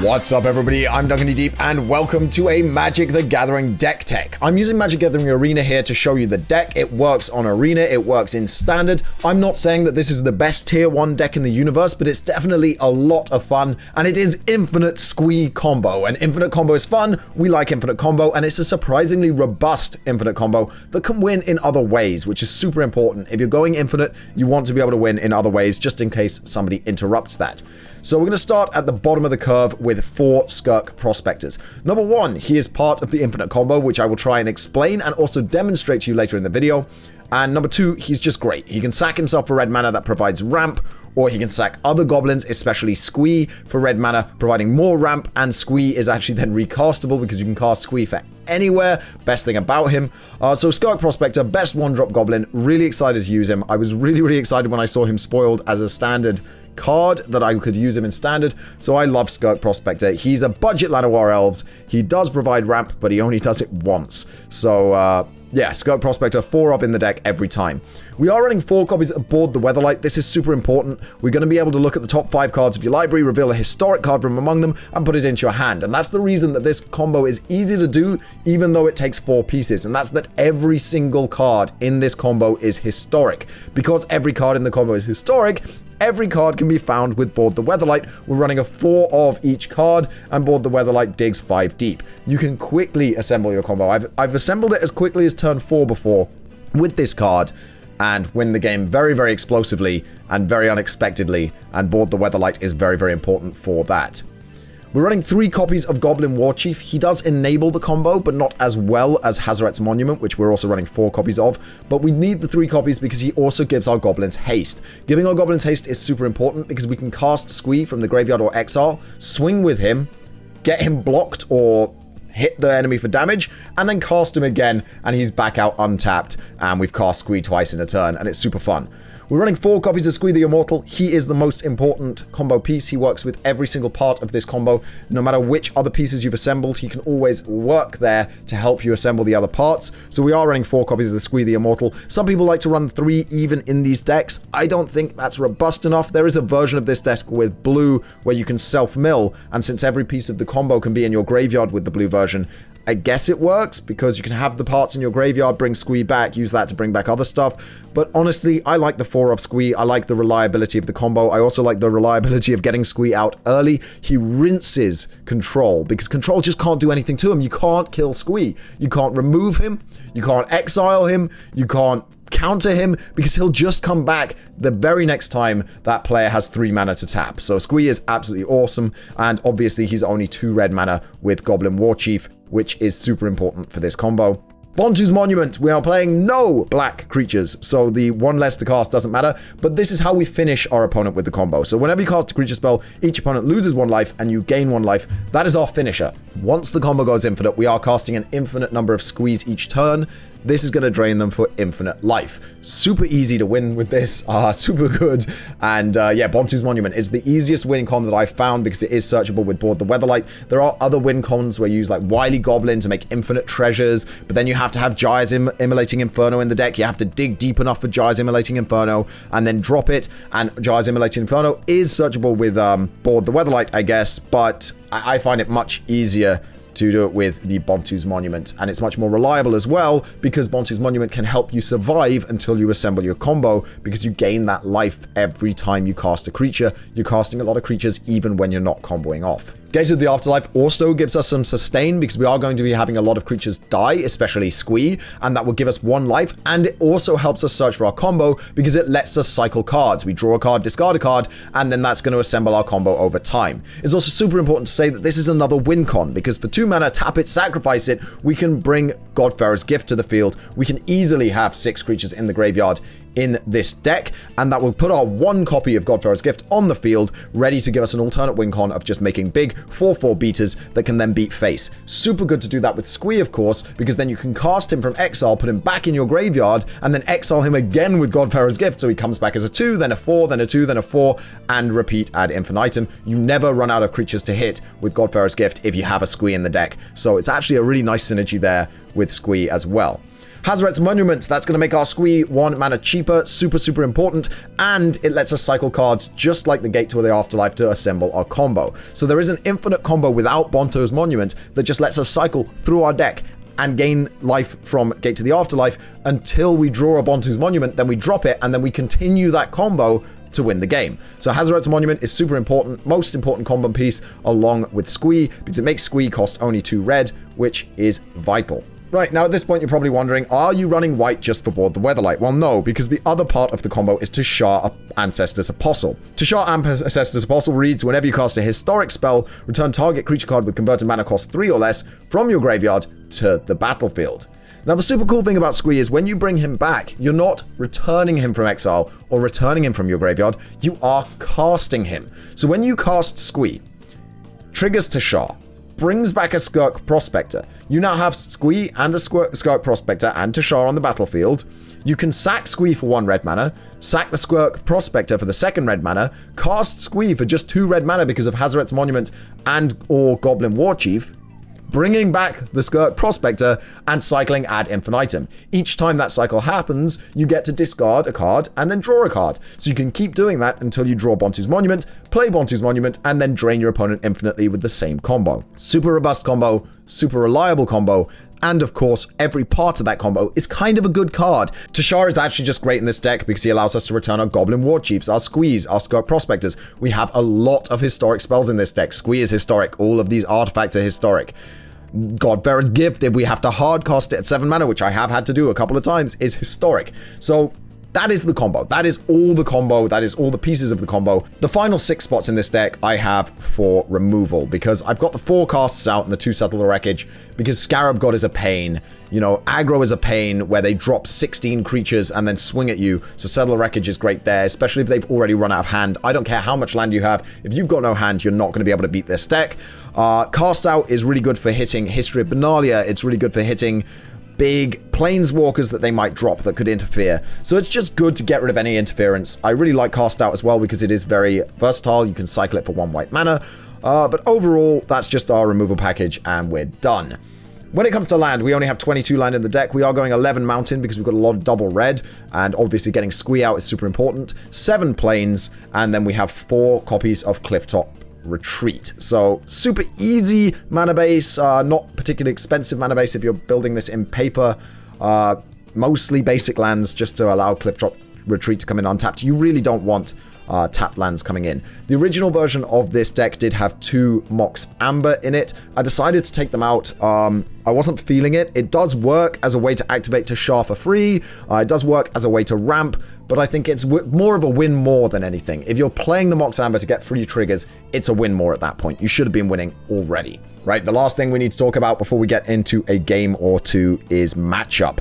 What's up, everybody? I'm Duncan Deep, and welcome to a Magic the Gathering deck tech. I'm using Magic the Gathering Arena here to show you the deck. It works on Arena, it works in Standard. I'm not saying that this is the best Tier 1 deck in the universe, but it's definitely a lot of fun, and it is Infinite Squee combo. And Infinite combo is fun, we like Infinite combo, and it's a surprisingly robust Infinite combo that can win in other ways, which is super important. If you're going Infinite, you want to be able to win in other ways, just in case somebody interrupts that. So we're going to start at the bottom of the curve with 4 Skirk Prospectors. Number 1, he is part of the Infinite combo, which I will try and explain and also demonstrate to you later in the video. And number 2, he's just great. He can sack himself for red mana that provides ramp, or he can sack other goblins, especially Squee, for red mana, providing more ramp, and Squee is actually then recastable because you can cast Squee for anywhere. Best thing about him. So Skirk Prospector, best 1-drop goblin, really excited to use him. I was really excited when I saw him spoiled as a standard card that I could use him in Standard, so I love Skirk Prospector. He's a budget Llanowar Elves. He does provide ramp, but he only does it once. So, yeah, Skirk Prospector, 4 of in the deck every time. We are running 4 copies of Board the Weatherlight. This is super important. We're going to be able to look at the top 5 cards of your library, reveal a historic card from among them, and put it into your hand. And that's the reason that this combo is easy to do, even though it takes 4 pieces. And that's that every single card in this combo is historic. Because every card in the combo is historic, every card can be found with Board the Weatherlight. We're running a 4 of each card, and Board the Weatherlight digs 5 deep. You can quickly assemble your combo. I've assembled it as quickly as turn 4 before with this card, and win the game very explosively and very unexpectedly, and Board the Weatherlight is very important for that. We're running 3 copies of Goblin Warchief. He does enable the combo, but not as well as Hazoret's Monument, which we're also running 4 copies of. But we need the 3 copies because he also gives our Goblins haste. Giving our Goblins haste is super important because we can cast Squee from the graveyard or exile, swing with him, get him blocked or hit the enemy for damage, and then cast him again, and he's back out untapped, and we've cast Squee twice in a turn, and it's super fun. We're running 4 copies of Squee the Immortal. He is the most important combo piece. He works with every single part of this combo. No matter which other pieces you've assembled, he can always work there to help you assemble the other parts. So we are running 4 copies of the Squee the Immortal. Some people like to run 3 even in these decks. I don't think that's robust enough. There is a version of this deck with blue where you can self-mill, and since every piece of the combo can be in your graveyard with the blue version, I guess it works because you can have the parts in your graveyard, bring Squee back, use that to bring back other stuff. But honestly, I like the 4 of Squee. I like the reliability of the combo. I also like the reliability of getting Squee out early. He rinses Control because Control just can't do anything to him. You can't kill Squee. You can't remove him. You can't exile him. You can't counter him because he'll just come back the very next time that player has 3 mana to tap. So Squee is absolutely awesome, and obviously he's only 2 red mana with Goblin Warchief, which is super important for this combo. Bontu's Monument. We are playing no black creatures, so the 1 less to cast doesn't matter, but this is how we finish our opponent with the combo. So whenever you cast a creature spell, each opponent loses 1 life and you gain 1 life. That is our finisher. Once the combo goes infinite, we are casting an infinite number of Squees each turn. This is going to drain them for infinite life. Super easy to win with this, super good. And yeah, Bontu's Monument is the easiest win con that I've found because it is searchable with Board the Weatherlight. There are other win cons where you use like Wily Goblin to make infinite treasures, but then you have to have Gyre's Immolating Inferno in the deck. You have to dig deep enough for Gyre's Immolating Inferno and then drop it. And Gyre's Immolating Inferno is searchable with Board the Weatherlight, I guess, but I find it much easier to do it with the Bontu's Monument, and it's much more reliable as well because Bontu's Monument can help you survive until you assemble your combo because you gain that life every time you cast a creature. You're casting a lot of creatures even when you're not comboing off. Gates of the Afterlife also gives us some sustain because we are going to be having a lot of creatures die, especially Squee, and that will give us 1 life, and it also helps us search for our combo because it lets us cycle cards. We draw a card, discard a card, and then that's going to assemble our combo over time. It's also super important to say that this is another win con because for 2 mana, tap it, sacrifice it, we can bring Godfarer's Gift to the field. We can easily have 6 creatures in the graveyard in this deck, and that will put our 1 copy of Godfarer's Gift on the field, ready to give us an alternate win con of just making big 4/4 beaters that can then beat face. Super good to do that with Squee, of course, because then you can cast him from exile, put him back in your graveyard, and then exile him again with Godfarer's Gift, so he comes back as a 2, then a 4, then a 2, then a 4, and repeat ad infinitum. You never run out of creatures to hit with Godfarer's Gift if you have a Squee in the deck, so it's actually a really nice synergy there with Squee as well. Hazoret's Monument, that's going to make our Squee 1 mana cheaper, super important, and it lets us cycle cards just like the Gate to the Afterlife to assemble our combo. So there is an infinite combo without Bonto's Monument that just lets us cycle through our deck and gain life from Gate to the Afterlife until we draw a Bonto's Monument, then we drop it, and then we continue that combo to win the game. So Hazoret's Monument is super important, most important combo piece along with Squee, because it makes Squee cost only 2 red, which is vital. Right, now at this point you're probably wondering, are you running white just for Board the Weatherlight? Well, no, because the other part of the combo is Tashar Ancestor's Apostle. Tashar Ancestor's Apostle reads, whenever you cast a historic spell, return target creature card with converted mana cost 3 or less from your graveyard to the battlefield. Now, the super cool thing about Squee is when you bring him back, you're not returning him from exile or returning him from your graveyard, you are casting him. So when you cast Squee, triggers Tashar, brings back a Skirk Prospector. You now have Squee and a Skirk Prospector and Tashar on the battlefield. You can sack Squee for 1 red mana, sack the Skirk Prospector for the 2nd red mana, cast Squee for just 2 red mana because of Hazoret's Monument and or Goblin Warchief, bringing back the Skirk Prospector and cycling ad infinitum. Each time that cycle happens, you get to discard a card and then draw a card. So you can keep doing that until you draw Bonto's Monument, play Bonto's Monument, and then drain your opponent infinitely with the same combo. Super robust combo, super reliable combo, and of course, every part of that combo is kind of a good card. Tashar is actually just great in this deck because he allows us to return our Goblin Warchiefs, our Squees, our Skirk Prospectors. We have a lot of historic spells in this deck. Squee is historic. All of these artifacts are historic. Godbearer's Gift, if we have to hardcast it at 7 mana, which I have had to do a couple of times, is historic. So that is the combo. That is all the combo. That is all the pieces of the combo. The final 6 spots in this deck I have for removal because I've got the 4 casts out and the 2 Settle the Wreckage because Scarab God is a pain. You know, aggro is a pain where they drop 16 creatures and then swing at you. So Settle the Wreckage is great there, especially if they've already run out of hand. I don't care how much land you have. If you've got no hand, you're not going to be able to beat this deck. Cast Out is really good for hitting History of Benalia. It's really good for hitting big planeswalkers that they might drop that could interfere. So it's just good to get rid of any interference. I really like Cast Out as well because it is very versatile. You can cycle it for 1 white mana. But overall, that's just our removal package and we're done. When it comes to land, we only have 22 land in the deck. We are going 11 mountain because we've got a lot of double red, and obviously getting Squee out is super important. 7 plains, and then we have 4 copies of Clifftop Retreat. So super easy mana base, not particularly expensive mana base if you're building this in paper. Mostly basic lands just to allow Clifftop Retreat to come in untapped. You really don't want tapped lands coming in. The original version of this deck did have 2 Mox Amber in it. I decided to take them out. I wasn't feeling it. It does work as a way to activate Tashar for free. It does work as a way to ramp, but I think it's more of a win more than anything. If you're playing the Mox Amber to get free triggers, it's a win more at that point. You should have been winning already. Right, the last thing we need to talk about before we get into a game or two is matchup.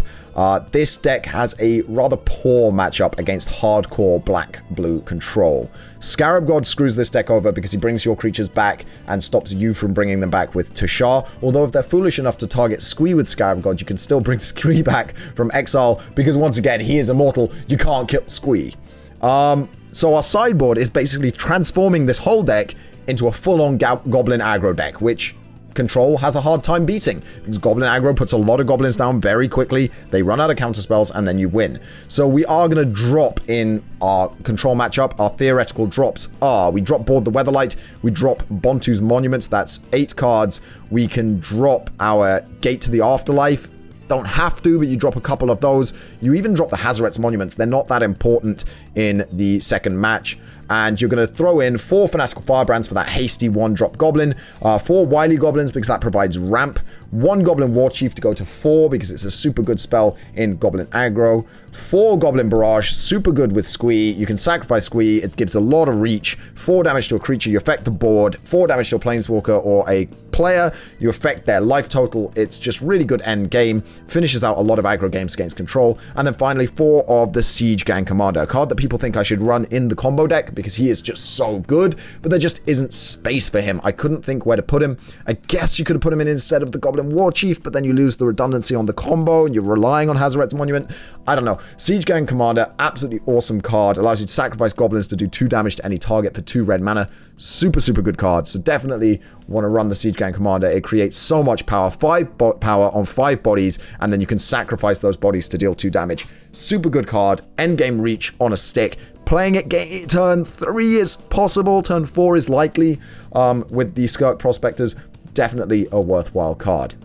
This deck has a rather poor matchup against hardcore black-blue control. Scarab God screws this deck over because he brings your creatures back and stops you from bringing them back with Tashar. Although if they're foolish enough to target Squee with Scarab God, you can still bring Squee back from exile because once again, he is immortal. You can't kill Squee. So our sideboard is basically transforming this whole deck into a full-on Goblin aggro deck, which Control has a hard time beating because Goblin aggro puts a lot of goblins down very quickly. They run out of counter spells and then you win. So we are going to drop in our Control matchup. Our theoretical drops are, we drop Board the Weatherlight, we drop Bonto's Monuments, that's 8 cards. We can drop our Gate to the Afterlife. Don't have to, but you drop a couple of those. You even drop the Hazoret's Monuments. They're not that important in the second match. And you're going to throw in 4 Fanatical Firebrands for that hasty 1-drop Goblin, 4 Wily Goblins because that provides ramp, 1 Goblin Warchief to go to 4 because it's a super good spell in Goblin aggro, 4 Goblin Barrage, super good with Squee. You can sacrifice Squee, it gives a lot of reach, 4 damage to a creature, you affect the board, 4 damage to a Planeswalker or a player, you affect their life total. It's just really good end game, finishes out a lot of aggro games against Control. And then finally 4 of the Siege Gang Commander, a card that people think I should run in the combo deck because he is just so good, but there just isn't space for him. I couldn't think where to put him. I guess you could have put him in instead of the Goblin War Chief, but then you lose the redundancy on the combo, and you're relying on Hazoret's Monument. I don't know. Siege Gang Commander, absolutely awesome card. Allows you to sacrifice goblins to do 2 damage to any target for 2 red mana. Super, super good card. So definitely want to run the Siege Gang Commander. It creates so much power. 5 power on 5 bodies, and then you can sacrifice those bodies to deal 2 damage. Super good card. Endgame reach on a stick. Playing it turn 3 is possible. Turn 4 is likely with the Skirk Prospectors. Definitely a worthwhile card.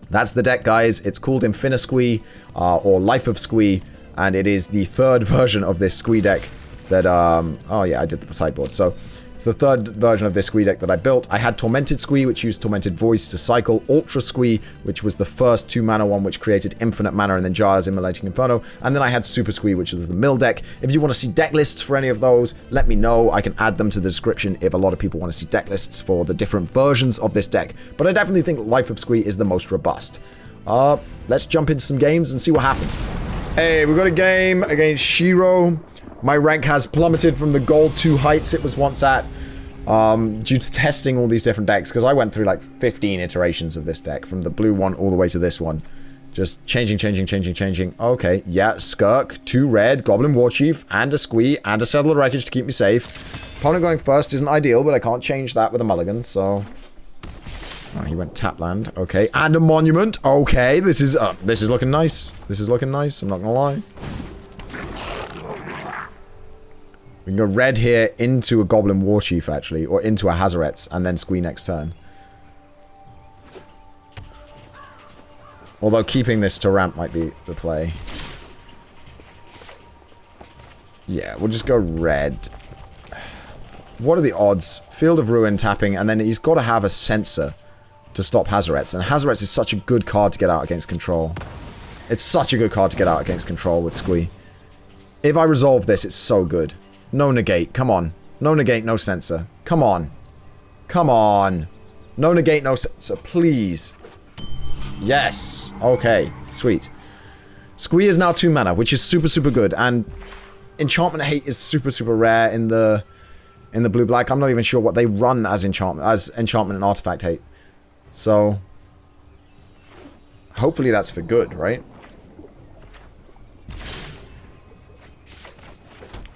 That's the deck, guys. It's called Squee or Life of Squee, and it is the 3rd version of this Squee deck that, oh yeah, I did the sideboard. So it's the 3rd version of this Squee deck that I built. I had Tormented Squee, which used Tormented Voice to cycle. Ultra Squee, which was the first 2 mana one, which created infinite mana and then Jaya's Immolating Inferno. And then I had Super Squee, which is the mill deck. If you want to see deck lists for any of those, let me know. I can add them to the description if a lot of people want to see deck lists for the different versions of this deck. But I definitely think Life of Squee is the most robust. Let's jump into some games and see what happens. Hey, we got a game against Shiro. My rank has plummeted from the gold 2 heights it was once at due to testing all these different decks, because I went through like 15 iterations of this deck from the blue one all the way to this one. Just changing. Okay, yeah, Skirk, 2 red, Goblin War Chief, and a Squee, and a Settle the Wreckage to keep me safe. Opponent going first isn't ideal, but I can't change that with a mulligan, so... Oh, he went tap land. Okay, and a Monument. Okay, this is looking nice. This is looking nice, I'm not gonna lie. We can go red here into a Goblin War Chief, actually. Or into a Hazoret's, and then Squee next turn. Although keeping this to ramp might be the play. Yeah, we'll just go red. What are the odds? Field of Ruin tapping, and then he's got to have a Censor to stop Hazoret's. And Hazoret's is such a good card to get out against control. It's such a good card to get out against control with Squee. If I resolve this, it's so good. No negate, come on. No negate, no Censor. Come on. Come on. No negate, no Censor, please. Yes. Okay, sweet. Squee is now 2 mana, which is super, super good. And Enchantment Hate is super, super rare in the blue-black. I'm not even sure what they run as Enchantment and Artifact Hate. So, hopefully that's for good, right?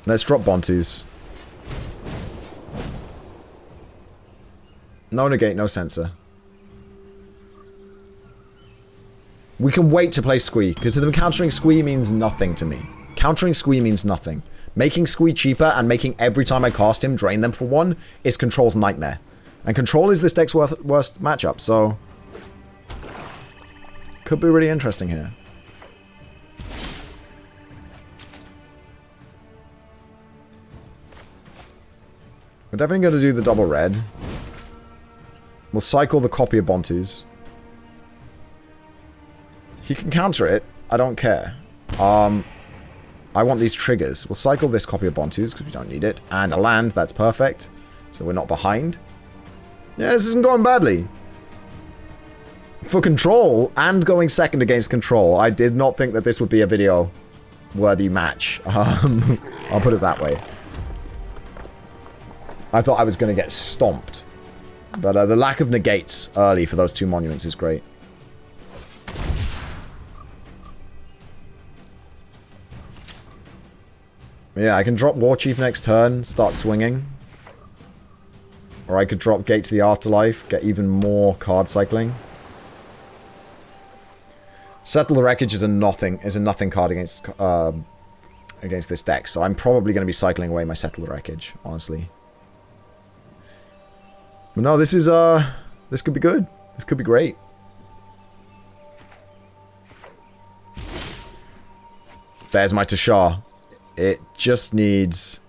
Let's drop Bontus. No negate, no Censor. We can wait to play Squee, because the countering Squee means nothing to me. Countering Squee means nothing. Making Squee cheaper and making every time I cast him drain them for 1 is Control's nightmare. And Control is this deck's worst matchup, so... Could be really interesting here. We're definitely going to do the double red. We'll cycle the copy of Bontus. He can counter it. I don't care. I want these triggers. We'll cycle this copy of Bontus because we don't need it. And a land. That's perfect. So we're not behind. Yeah, this isn't going badly. For Control and going second against Control, I did not think that this would be a video-worthy match. I'll put it that way. I thought I was going to get stomped. But the lack of negates early for those 2 monuments is great. Yeah, I can drop War Chief next turn, start swinging. Or I could drop Gate to the Afterlife, get even more card cycling. Settle the Wreckage is a nothing card against this deck, so I'm probably going to be cycling away my Settle the Wreckage, honestly. But no, this is this could be good. This could be great. There's my Tashar. It just needs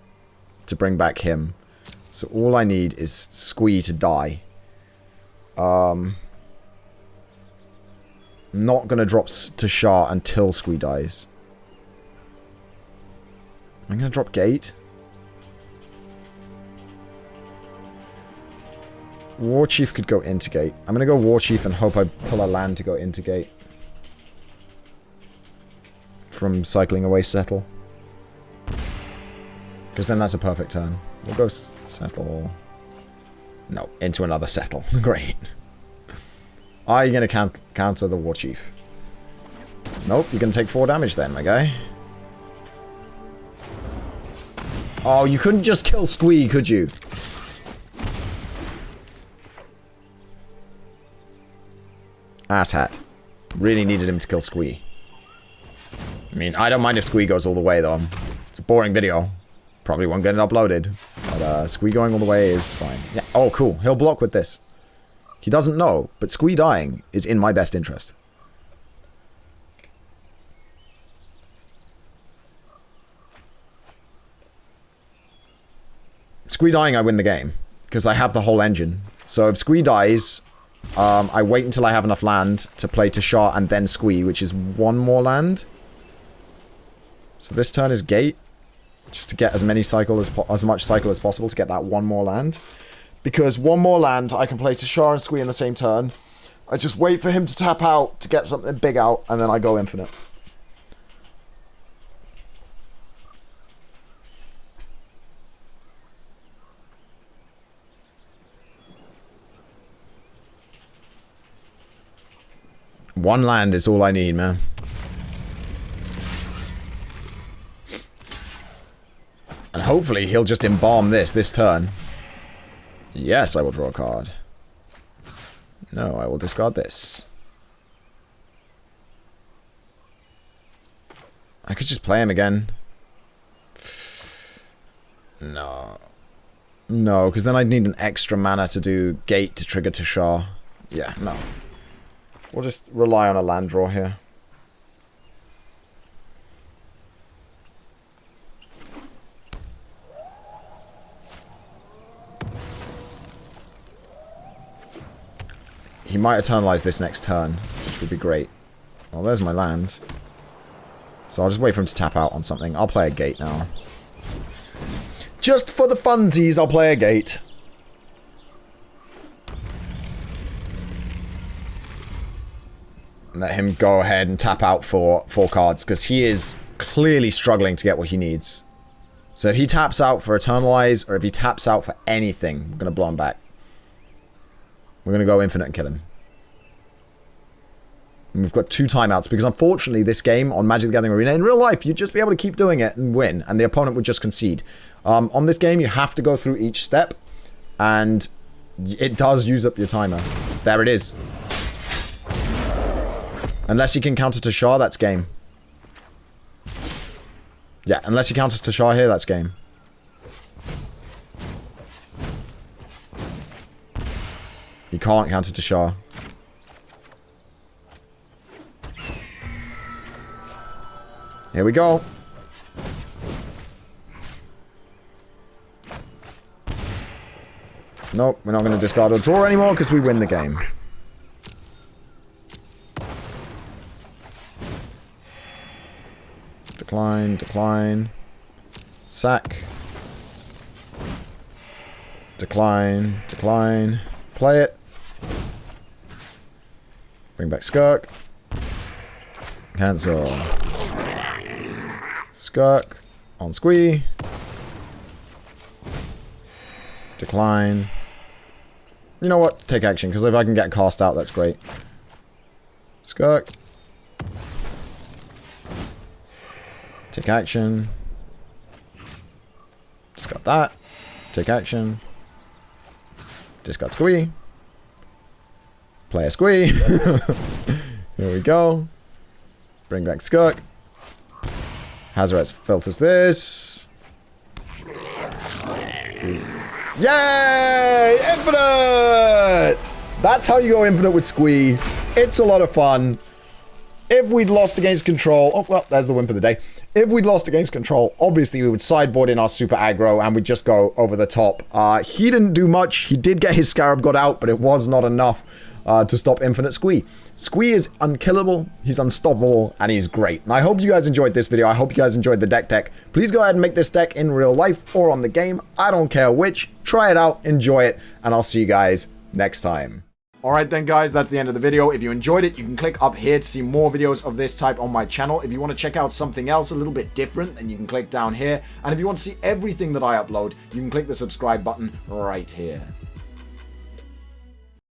to bring back him. So all I need is Squee to die. Not going to drop Tashar until Squee dies. I'm going to drop Gate. War Chief could go into Gate. I'm going to go War Chief and hope I pull a land to go into Gate. From cycling away Settle. Because then that's a perfect turn. We'll go settle. No, into another settle. Great. Are you going to counter the War Chief? Nope, you can take 4 damage then, my guy. Oh, you couldn't just kill Squee, could you? Asshat. Really needed him to kill Squee. I mean, I don't mind if Squee goes all the way, though. It's a boring video. Probably won't get it uploaded. But Squee going all the way is fine. Yeah. Oh, cool. He'll block with this. He doesn't know, but Squee dying is in my best interest. Squee dying, I win the game. Because I have the whole engine. So if Squee dies, I wait until I have enough land to play Tashar and then Squee, which is 1 more land. So this turn is gate. Just to get as much cycle as possible to get that 1 more land. Because 1 more land, I can play Tashar and Squee in the same turn. I just wait for him to tap out to get something big out, and then I go infinite. One land is all I need, man. And hopefully he'll just embalm this turn. Yes, I will draw a card. No, I will discard this. I could just play him again. No. No, because then I'd need an extra mana to do gate to trigger Tashar. Yeah, no. We'll just rely on a land draw here. He might eternalize this next turn, which would be great. Well, there's my land. So I'll just wait for him to tap out on something. I'll play a gate now. Just for the funsies, I'll play a gate. Let him go ahead and tap out for 4 cards, because he is clearly struggling to get what he needs. So if he taps out for Eternalize, or if he taps out for anything, we're going to blow him back. We're going to go infinite and kill him. And we've got 2 timeouts, because unfortunately this game on Magic the Gathering Arena, in real life, you'd just be able to keep doing it and win, and the opponent would just concede. On this game, you have to go through each step, and it does use up your timer. There it is. Unless he can counter Tashar, that's game. Yeah, unless he counters Tashar here, that's game. You can't counter Tashar. Here we go. Nope, we're not going to discard or draw anymore because we win the game. Decline, decline. Sack. Decline, decline. Play it. Bring back Skirk. Cancel. Skirk. On Squee. Decline. You know what? Take action, because if I can get cast out, that's great. Skirk. Take action. Discard that. Take action. Discard Squee. Play a Squee. Here we go. Bring back Skirk. Hazoret's filters this. Yay! Infinite! That's how you go infinite with Squee. It's a lot of fun. If we'd lost against control... Oh, well, there's the win for the day. If we'd lost against control, obviously we would sideboard in our super aggro and we'd just go over the top. He didn't do much. He did get his Scarab God out, but it was not enough to stop Infinite Squee. Squee is unkillable, he's unstoppable, and he's great. And I hope you guys enjoyed this video. I hope you guys enjoyed the deck tech. Please go ahead and make this deck in real life or on the game. I don't care which. Try it out, enjoy it, and I'll see you guys next time. Alright then guys, that's the end of the video. If you enjoyed it, you can click up here to see more videos of this type on my channel. If you want to check out something else a little bit different, then you can click down here. And if you want to see everything that I upload, you can click the subscribe button right here.